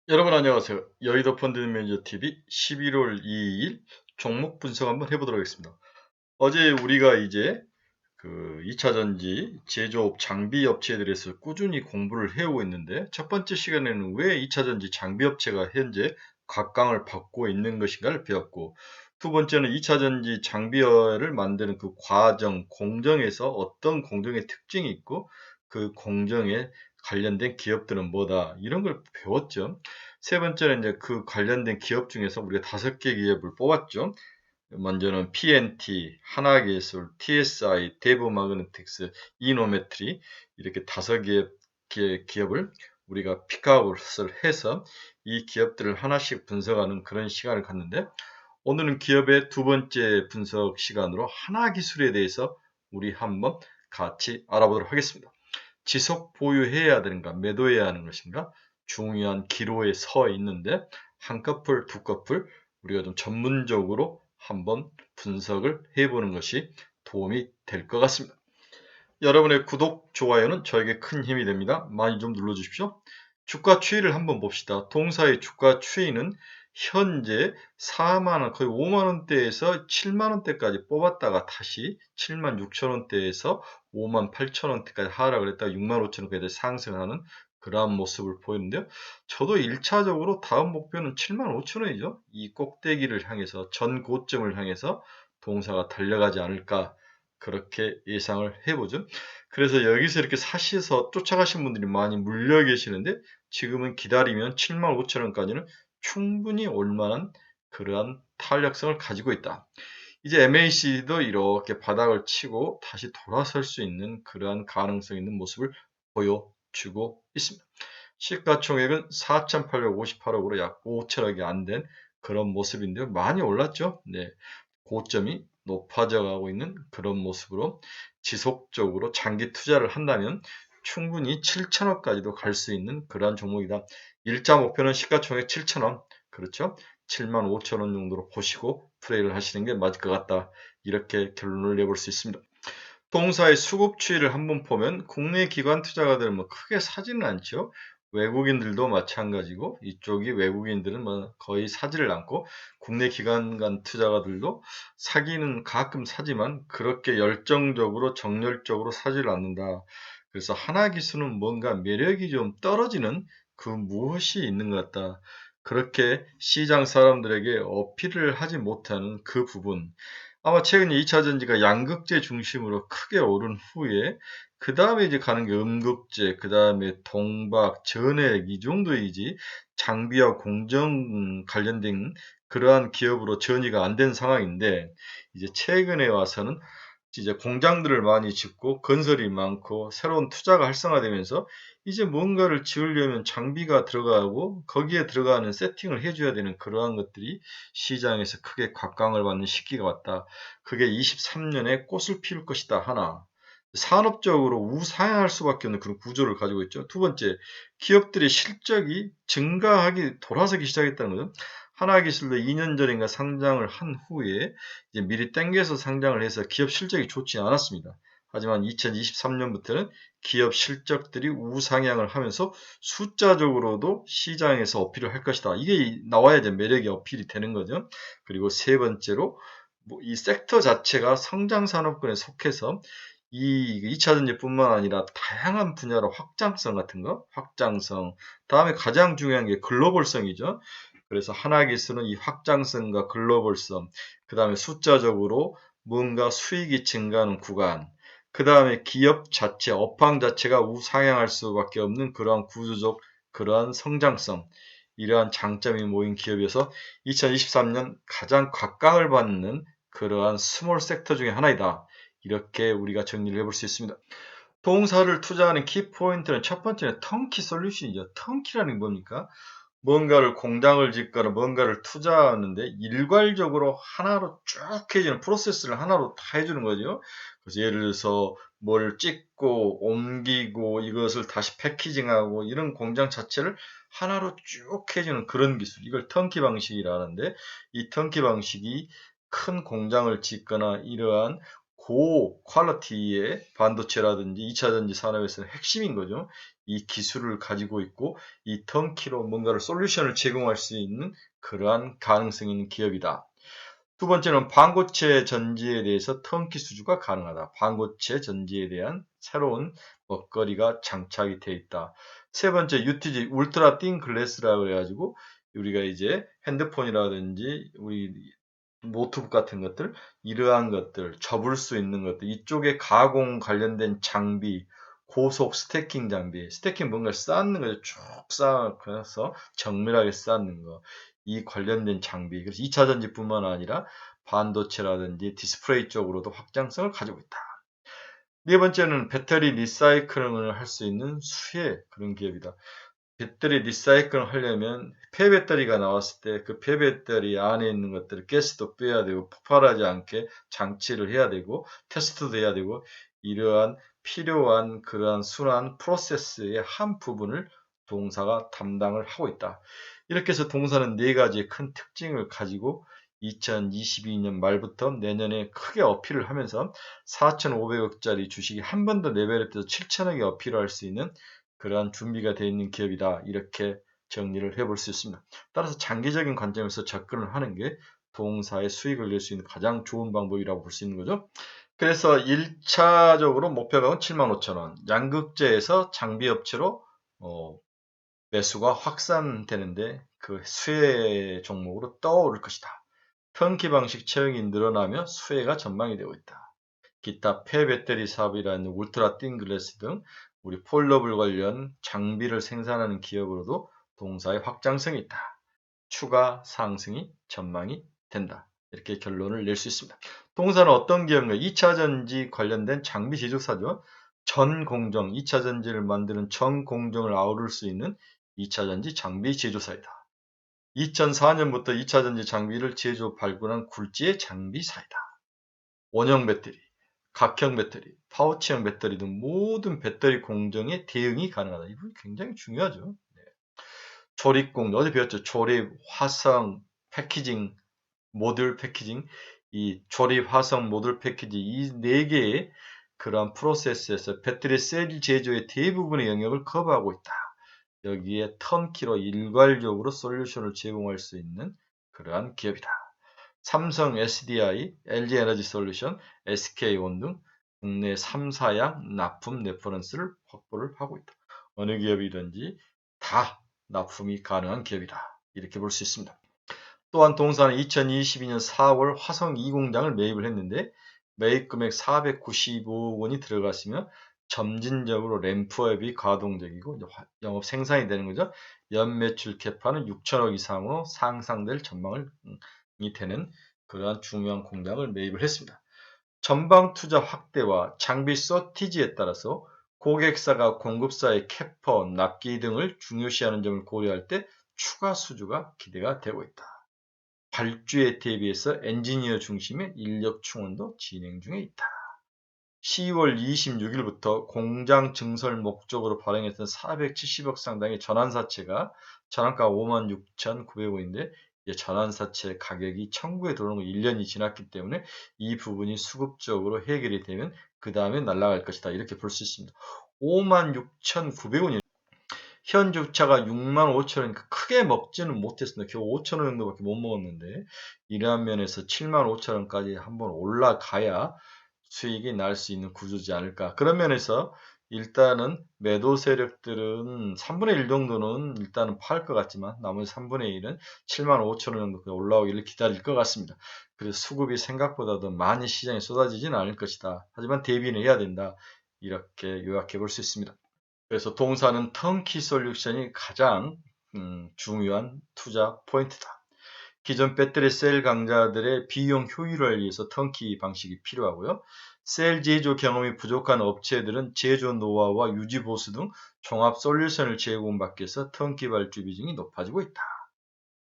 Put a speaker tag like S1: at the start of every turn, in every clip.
S1: 여러분 안녕하세요. 여의도 펀드 매니저 TV 11월 2일 종목 분석 한번 해보도록 하겠습니다. 어제 우리가 이제 그 2차 전지 제조업 장비 업체에 대해서 꾸준히 공부를 해오고 있는데, 첫 번째 시간에는 왜 2차 전지 장비 업체가 현재 각광을 받고 있는 것인가를 배웠고, 두 번째는 2차 전지 장비를 만드는 그 과정, 공정에서 어떤 공정의 특징이 있고 그 공정에 관련된 기업들은 뭐다, 이런 걸 배웠죠. 세 번째는 이제 그 관련된 기업 중에서 우리가 5개 기업을 뽑았죠. 먼저는 PNT, 하나기술, TSI, 대부마그네틱스, 이노메트리, 이렇게 5개의 기업을 우리가 픽아웃을 해서 이 기업들을 하나씩 분석하는 그런 시간을 갖는데, 오늘은 기업의 두 번째 분석 시간으로 하나기술에 대해서 우리 한번 같이 알아보도록 하겠습니다. 지속 보유해야 되는가, 매도해야 하는 것인가, 중요한 기로에 서 있는데 한 커플, 두 커플 우리가 좀 전문적으로 한번 분석을 해보는 것이 도움이 될 것 같습니다. 여러분의 구독, 좋아요는 저에게 큰 힘이 됩니다. 많이 좀 눌러주십시오. 주가 추이를 한번 봅시다. 동사의 주가 추이는 현재 4만원, 거의 5만원대에서 7만원대까지 뽑았다가 다시 7만 6천원대에서 5만 8천원대까지 하락을 했다가 6만 5천원까지 상승하는 그러한 모습을 보이는데요. 저도 1차적으로 다음 목표는 7만 5천원이죠. 이 꼭대기를 향해서, 전 고점을 향해서 동사가 달려가지 않을까, 그렇게 예상을 해보죠. 그래서 여기서 이렇게 사시에서 쫓아가신 분들이 많이 물려 계시는데, 지금은 기다리면 7만 5천원까지는 충분히 올만한 그러한 탄력성을 가지고 있다. 이제 MACD도 이렇게 바닥을 치고 다시 돌아설 수 있는 그러한 가능성 있는 모습을 보여주고 있습니다. 시가총액은 4,858억으로 약 5천억이 안 된 그런 모습인데요. 많이 올랐죠? 네. 고점이 높아져 가고 있는 그런 모습으로 지속적으로 장기 투자를 한다면 충분히 7천억까지도 갈 수 있는 그러한 종목이다. 일자 목표는 시가총액 7천원, 그렇죠? 7만 5천원 정도로 보시고 플레이를 하시는 게 맞을 것 같다. 이렇게 결론을 내볼 수 있습니다. 동사의 수급 추이를 한번 보면 국내 기관 투자가들은 뭐 크게 사지는 않죠. 외국인들도 마찬가지고, 이쪽이 외국인들은 뭐 거의 사지를 않고, 국내 기관 간 투자가들도 사기는 가끔 사지만 그렇게 열정적으로 정열적으로 사지를 않는다. 그래서 하나기술은 뭔가 매력이 좀 떨어지는 그 무엇이 있는 것 같다. 그렇게 시장 사람들에게 어필을 하지 못하는 그 부분, 아마 최근에 2차 전지가 양극재 중심으로 크게 오른 후에 그 다음에 이제 가는 게 음극재, 그 다음에 동박, 전해액, 이 정도이지 장비와 공정 관련된 그러한 기업으로 전이가 안 된 상황인데, 이제 최근에 와서는 이제 공장들을 많이 짓고 건설이 많고 새로운 투자가 활성화되면서 이제 뭔가를 지으려면 장비가 들어가고 거기에 들어가는 세팅을 해줘야 되는 그러한 것들이 시장에서 크게 각광을 받는 시기가 왔다. 그게 23년에 꽃을 피울 것이다. 하나. 산업적으로 우상향할 수밖에 없는 그런 구조를 가지고 있죠. 두 번째, 기업들의 실적이 증가하기, 돌아서기 시작했다는 거죠. 하나기술도 2년 전인가 상장을 한 후에 이제 미리 땡겨서 상장을 해서 기업 실적이 좋지 않았습니다. 하지만 2023년부터는 기업 실적들이 우상향을 하면서 숫자적으로도 시장에서 어필을 할 것이다. 이게 나와야 이제 매력이 어필이 되는 거죠. 그리고 세 번째로, 이 섹터 자체가 성장 산업군에 속해서 이 2차 전지뿐만 아니라 다양한 분야로 확장성 같은 거, 확장성. 다음에 가장 중요한 게 글로벌성이죠. 그래서 하나기술은 이 확장성과 글로벌성, 그 다음에 숫자적으로 뭔가 수익이 증가하는 구간, 그 다음에 기업 자체, 업황 자체가 우상향할 수밖에 없는 그러한 구조적, 그러한 성장성, 이러한 장점이 모인 기업이어서 2023년 가장 각광을 받는 그러한 스몰 섹터 중에 하나이다. 이렇게 우리가 정리를 해볼 수 있습니다. 동사를 투자하는 키포인트는 첫 번째는 턴키 솔루션이죠. 턴키라는 게 뭡니까? 뭔가를 공장을 짓거나 뭔가를 투자하는데 일괄적으로 하나로 쭉 해주는, 프로세스를 하나로 다 해주는 거죠. 그래서 예를 들어서 뭘 찍고 옮기고 이것을 다시 패키징하고 이런 공장 자체를 하나로 쭉 해주는 그런 기술, 이걸 턴키 방식이라는데, 이 턴키 방식이 큰 공장을 짓거나 이러한 고퀄리티의 반도체라든지 2차전지 산업에서는 핵심인 거죠. 이 기술을 가지고 있고 이 턴키로 뭔가를 솔루션을 제공할 수 있는 그러한 가능성이 있는 기업이다. 두 번째는 반고체 전지에 대해서 턴키 수주가 가능하다. 반고체 전지에 대한 새로운 먹거리가 장착이 되어 있다. 세 번째, UTG, 울트라 띵 글래스라고 해가지고 우리가 이제 핸드폰이라든지 우리 노트북 같은 것들, 이러한 것들, 접을 수 있는 것들, 이쪽에 가공 관련된 장비, 고속 스태킹 장비, 스태킹 뭔가를 쌓는 거죠. 쭉 쌓아서 정밀하게 쌓는 거. 이 관련된 장비. 그래서 2차 전지뿐만 아니라 반도체라든지 디스플레이 쪽으로도 확장성을 가지고 있다. 네 번째는 배터리 리사이클을 할 수 있는 수혜 그런 기업이다. 배터리 리사이클을 하려면 폐배터리가 나왔을 때 그 폐배터리 안에 있는 것들을 가스도 빼야 되고 폭발하지 않게 장치를 해야 되고 테스트도 해야 되고 이러한 필요한 그러한 순환 프로세스의 한 부분을 동사가 담당을 하고 있다. 이렇게 해서 동사는 네 가지의 큰 특징을 가지고 2022년 말부터 내년에 크게 어필을 하면서 4,500억짜리 주식이 한 번 더 레벨업돼서 7,000억에 어필을 할 수 있는 그러한 준비가 되어 있는 기업이다. 이렇게 정리를 해볼 수 있습니다. 따라서 장기적인 관점에서 접근을 하는 게 동사의 수익을 낼 수 있는 가장 좋은 방법이라고 볼 수 있는 거죠. 그래서 1차적으로 목표가는 75,000원, 양극재에서 장비업체로 매수가 확산되는데 그 수혜 종목으로 떠오를 것이다. 턴키 방식 채용이 늘어나며 수혜가 전망이 되고 있다. 기타 폐배터리 사업이라는 울트라 띵 글래스 등 우리 폴더블 관련 장비를 생산하는 기업으로도 동사의 확장성이 있다. 추가 상승이 전망이 된다. 이렇게 결론을 낼 수 있습니다. 동사는 어떤 기업인가? 2차 전지 관련된 장비 제조사죠. 전 공정, 2차 전지를 만드는 전 공정을 아우를 수 있는 2차 전지 장비 제조사이다. 2004년부터 2차 전지 장비를 제조 발굴한 굴지의 장비사이다. 원형 배터리, 각형 배터리, 파우치형 배터리 등 모든 배터리 공정에 대응이 가능하다. 이 부분이 굉장히 중요하죠. 네. 조립 공정, 어제 배웠죠. 조립, 화성, 패키징, 모듈 패키징, 이 조립, 화성, 모듈 패키징 이 네 개의 그러한 프로세스에서 배터리 셀 제조의 대부분의 영역을 커버하고 있다. 여기에 턴키로 일괄적으로 솔루션을 제공할 수 있는 그러한 기업이다. 삼성 SDI, LG 에너지 솔루션, SK온 등 국내 3사양 납품 레퍼런스를 확보를 하고 있다. 어느 기업이든지 다 납품이 가능한 기업이다. 이렇게 볼 수 있습니다. 또한 동사는 2022년 4월 화성 2공장을 매입을 했는데 매입 금액 495억 원이 들어갔으며 점진적으로 램프업이 가동적이고 영업 생산이 되는 거죠. 연매출 캐파는 6천억 이상으로 상상될 전망이 되는 그러한 중요한 공장을 매입을 했습니다. 전방 투자 확대와 장비 서티지에 따라서 고객사가 공급사의 캐퍼, 납기 등을 중요시하는 점을 고려할 때 추가 수주가 기대가 되고 있다. 발주에 대비해서 엔지니어 중심의 인력 충원도 진행 중에 있다. 10월 26일부터 공장 증설 목적으로 발행했던 470억 상당의 전환사채가 전환가 56,900원인데 전환사채 가격이 청구에 들어오는 거 1년이 지났기 때문에 이 부분이 수급적으로 해결이 되면 그 다음에 날아갈 것이다. 이렇게 볼 수 있습니다. 56,900원이 현 주차가 65,000원이니까 크게 먹지는 못했습니다. 겨우 5,000원 정도밖에 못 먹었는데 이러한 면에서 75,000원까지 한번 올라가야 수익이 날 수 있는 구조지 않을까. 그런 면에서 일단은 매도 세력들은 3분의 1 정도는 일단은 팔 것 같지만 나머지 3분의 1은 75,000원 정도 올라오기를 기다릴 것 같습니다. 그래서 수급이 생각보다도 많이 시장에 쏟아지지는 않을 것이다. 하지만 대비는 해야 된다. 이렇게 요약해 볼 수 있습니다. 그래서 동사는 턴키 솔루션이 가장 중요한 투자 포인트다. 기존 배터리 셀 강자들의 비용 효율화를 위해서 턴키 방식이 필요하고요. 셀 제조 경험이 부족한 업체들은 제조 노하우와 유지 보수 등 종합 솔루션을 제공받기 위해서 턴키 발주 비중이 높아지고 있다.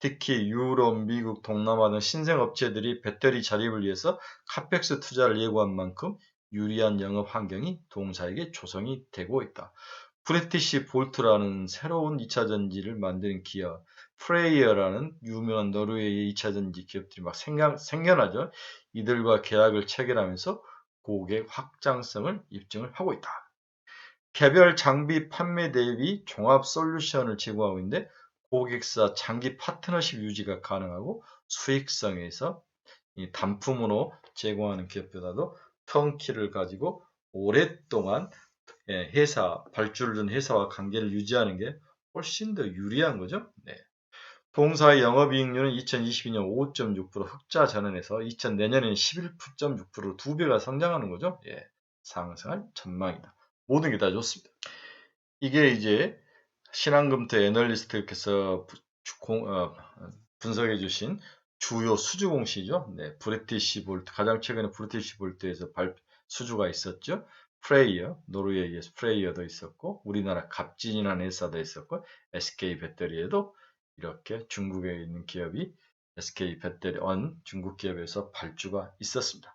S1: 특히 유럽, 미국, 동남아 등 신생 업체들이 배터리 자립을 위해서 카펙스 투자를 예고한 만큼 유리한 영업 환경이 동사에게 조성이 되고 있다. 브리티시 볼트라는 새로운 2차 전지를 만드는 기업, 프레이어라는 유명한 노르웨이의 2차 전지 기업들이 막 생겨나죠. 이들과 계약을 체결하면서 고객 확장성을 입증을 하고 있다. 개별 장비 판매 대비 종합 솔루션을 제공하고 있는데 고객사 장기 파트너십 유지가 가능하고 수익성에서 이 단품으로 제공하는 기업보다도 턴키를 가지고 오랫동안 회사, 발주를 회사와 관계를 유지하는 게 훨씬 더 유리한 거죠. 네. 동사의 영업이익률은 2022년 5.6% 흑자 전환해서 2000내년에는 11.6%로 2배가 성장하는 거죠. 예, 상승할 전망이다. 모든 게 다 좋습니다. 이게 이제 신한금토 애널리스트께서 분석해 주신 주요 수주 공시죠. 네, 브리티시 볼트, 가장 최근에 브리티시 볼트에서 수주가 있었죠. 프레이어, 노르웨이에서 프레이어도 있었고, 우리나라 갑진이라는 회사도 있었고, SK 배터리에도 이렇게 중국에 있는 기업이 SK 배터리 중국 기업에서 발주가 있었습니다.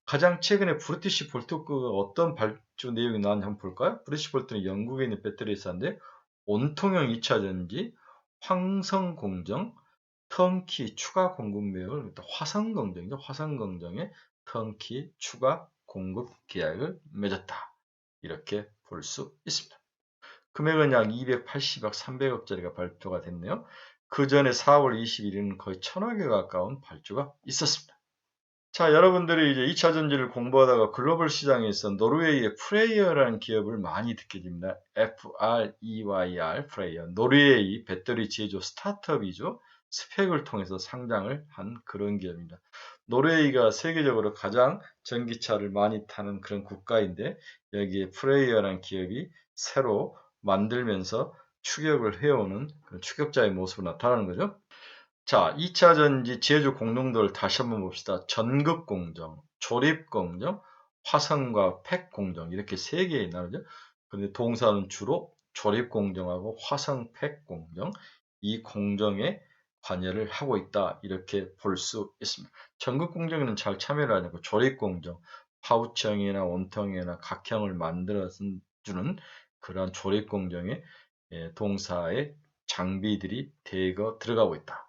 S1: 가장 최근에 브리티시 볼트가 어떤 발주 내용이 나왔는지 한번 볼까요? 브리티시 볼트는 영국에 있는 배터리 회사인데 온통형 2차전지, 황성공정, 턴키 추가 공급 매각을 화성공정이죠. 화성공정에 턴키 추가 공급 계약을 맺었다. 이렇게 볼 수 있습니다. 금액은 약 280억, 300억짜리가 발표가 됐네요. 그 전에 4월 21일은 거의 1000억에 가까운 발주가 있었습니다. 자, 여러분들이 이제 2차 전지를 공부하다가 글로벌 시장에서 노르웨이의 프레이어라는 기업을 많이 듣게 됩니다. FREYR, 프레이어. 노르웨이 배터리 제조 스타트업이죠. 스펙을 통해서 상장을 한 그런 기업입니다. 노르웨이가 세계적으로 가장 전기차를 많이 타는 그런 국가인데 여기에 프레이어라는 기업이 새로 만들면서 추격을 해오는 그런 추격자의 모습으로 나타나는 거죠. 자, 2차 전지 제조 공정도를 다시 한번 봅시다. 전극 공정, 조립 공정, 화성과 팩 공정 이렇게 세 개에 나누죠. 근데 동사는 주로 조립 공정하고 화성 팩 공정 이 공정에 관여를 하고 있다 이렇게 볼 수 있습니다. 전극 공정에는 잘 참여를 하지 않고 조립 공정, 파우치형이나 온통형이나 각형을 만들어 주는 그러한 조립 공정에 동사의 장비들이 대거 들어가고 있다.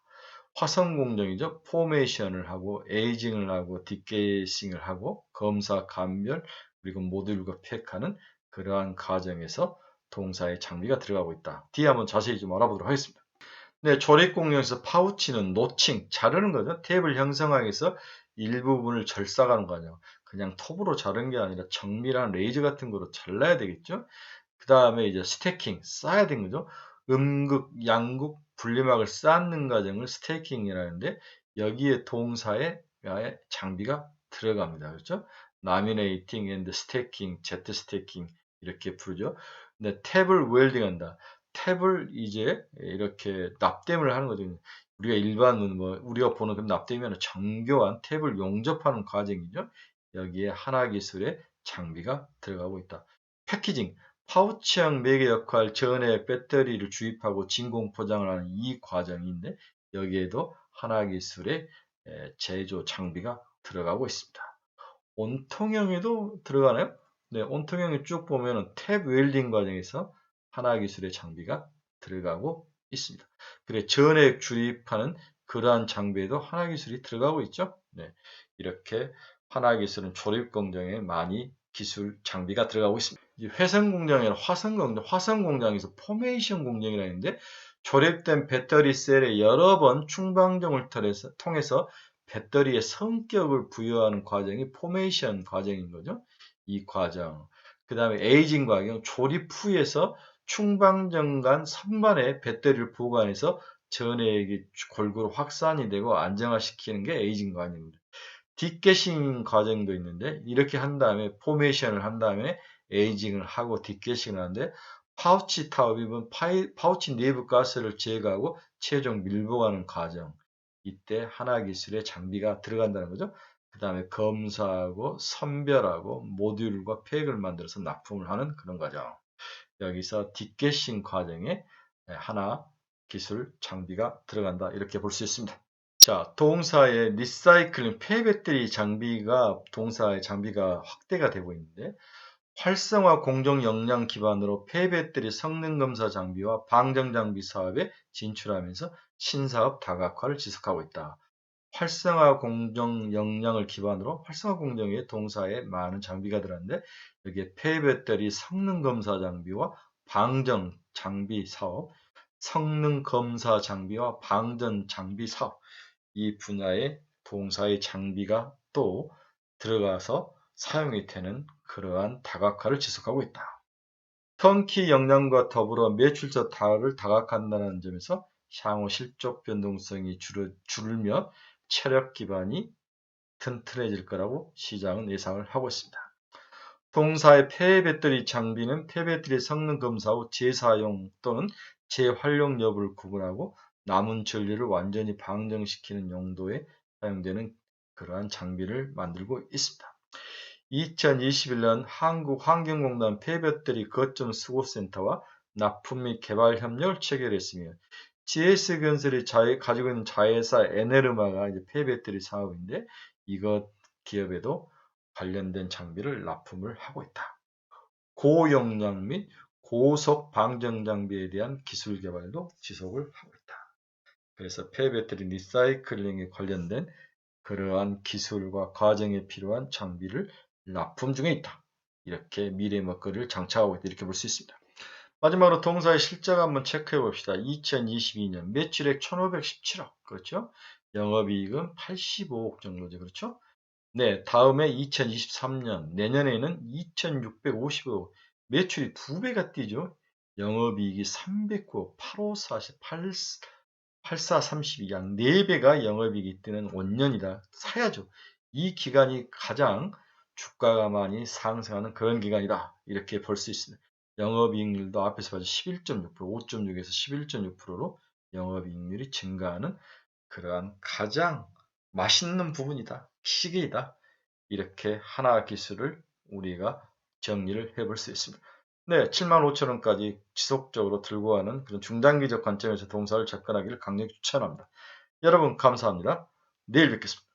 S1: 화성 공정이죠. 포메이션을 하고 에이징을 하고 디게이싱을 하고 검사 감별 그리고 모듈과 팩하는 그러한 과정에서 동사의 장비가 들어가고 있다. 뒤에 한번 자세히 좀 알아보도록 하겠습니다. 네, 조립 공정에서 파우치는 노칭, 자르는 거죠. 탭을 형성하기 위해서 일부분을 절삭하는 거죠. 그냥 톱으로 자르는 게 아니라 정밀한 레이저 같은 거로 잘라야 되겠죠. 그 다음에 이제 스태킹, 쌓아야 되는 거죠. 음극, 양극, 분리막을 쌓는 과정을 스태킹이라는데 여기에 동사에 장비가 들어갑니다. 그렇죠? 라미네이팅 앤드 스태킹, 제트 스태킹 이렇게 부르죠. 근데 탭을 웰딩한다. 탭을 이제 이렇게 납땜을 하는 거죠. 우리가 일반은 우리가 보는 그 납땜이면 정교한 탭을 용접하는 과정이죠. 여기에 하나기술의 장비가 들어가고 있다. 패키징, 파우치형 매개 역할 전에 배터리를 주입하고 진공 포장을 하는 이 과정인데 여기에도 하나기술의 제조 장비가 들어가고 있습니다. 온통형에도 들어가나요? 네, 온통형에 쭉 보면은 탭 웰딩 과정에서 하나기술의 장비가 들어가고 있습니다. 그래 전에 주입하는 그러한 장비에도 하나기술이 들어가고 있죠. 네, 이렇게 하나기술은 조립 공정에 많이 기술 장비가 들어가고 있습니다. 회선 공장이 아니라 화성 공장, 화성 공장에서 포메이션 공정이라는 있는데 조립된 배터리 셀에 여러 번 충방정을 통해서 배터리의 성격을 부여하는 과정이 포메이션 과정인 거죠. 이 과정. 그 다음에 에이징 과정, 조립 후에서 충방정 선반에 배터리를 보관해서 전해액이 골고루 확산이 되고 안정화시키는 게 에이징 과정입니다. 딥게싱 과정도 있는데 이렇게 한 다음에 포메이션을 한 다음에 에이징을 하고 딥게싱을 하는데 파우치 타입은 파우치 내부 가스를 제거하고 최종 밀봉하는 과정. 이때 하나기술의 장비가 들어간다는 거죠. 그 다음에 검사하고 선별하고 모듈과 팩을 만들어서 납품을 하는 그런 과정. 여기서 딥게싱 과정에 하나 기술 장비가 들어간다. 이렇게 볼 수 있습니다. 자, 동사의 리사이클링 폐배터리 장비가 동사의 장비가 확대가 되고 있는데 활성화 공정 역량 기반으로 폐배터리 성능 검사 장비와 방정 장비 사업에 진출하면서 신사업 다각화를 지속하고 있다. 활성화 공정 역량을 기반으로 활성화 공정에 동사에 많은 장비가 들어갔는데 여기에 폐배터리 성능 검사 장비와 방전 장비 사업, 성능 검사 장비와 방전 장비 사업 이 분야의 동사의 장비가 또 들어가서 사용이 되는 그러한 다각화를 지속하고 있다. 턴키 역량과 더불어 매출처 다를 다각한다는 점에서 향후 실적 변동성이 줄으며 체력 기반이 튼튼해질 거라고 시장은 예상을 하고 있습니다. 동사의 폐배터리 장비는 폐배터리 성능 검사 후 재사용 또는 재활용 여부를 구분하고 남은 전류를 완전히 방정시키는 용도에 사용되는 그러한 장비를 만들고 있습니다. 2021년 한국환경공단 폐배터리 거점 수급센터와 납품 및 개발 협력을 체결했으며 GS건설이 가지고 있는 자회사 에네르마가 이제 폐배터리 사업인데 이것 기업에도 관련된 장비를 납품을 하고 있다. 고용량 및 고속 방정 장비에 대한 기술 개발도 지속을 하고 있다. 그래서 폐배터리 리사이클링에 관련된 그러한 기술과 과정에 필요한 장비를 납품 중에 있다. 이렇게 미래 먹거리를 장착하고 있다. 이렇게 볼 수 있습니다. 마지막으로 동사의 실적 한번 체크해 봅시다. 2022년 매출액 1517억. 그렇죠? 영업이익은 85억 정도죠. 그렇죠? 네, 다음에 2023년, 내년에는 2650억. 매출이 2배가 뛰죠. 영업이익이 309억, 8540, 8432, 약 4배가 영업이익이 뛰는 5년이다. 사야죠. 이 기간이 가장 주가가 많이 상승하는 그런 기간이다. 이렇게 볼 수 있습니다. 영업이익률도 앞에서 봐서 11.6%, 5.6에서 11.6%로 영업이익률이 증가하는 그러한 가장 맛있는 부분이다. 시기이다. 이렇게 하나 기술을 우리가 정리를 해볼 수 있습니다. 네, 75,000원까지 지속적으로 들고 가는 그런 중장기적 관점에서 동사를 접근하기를 강력히 추천합니다. 여러분 감사합니다. 내일 뵙겠습니다.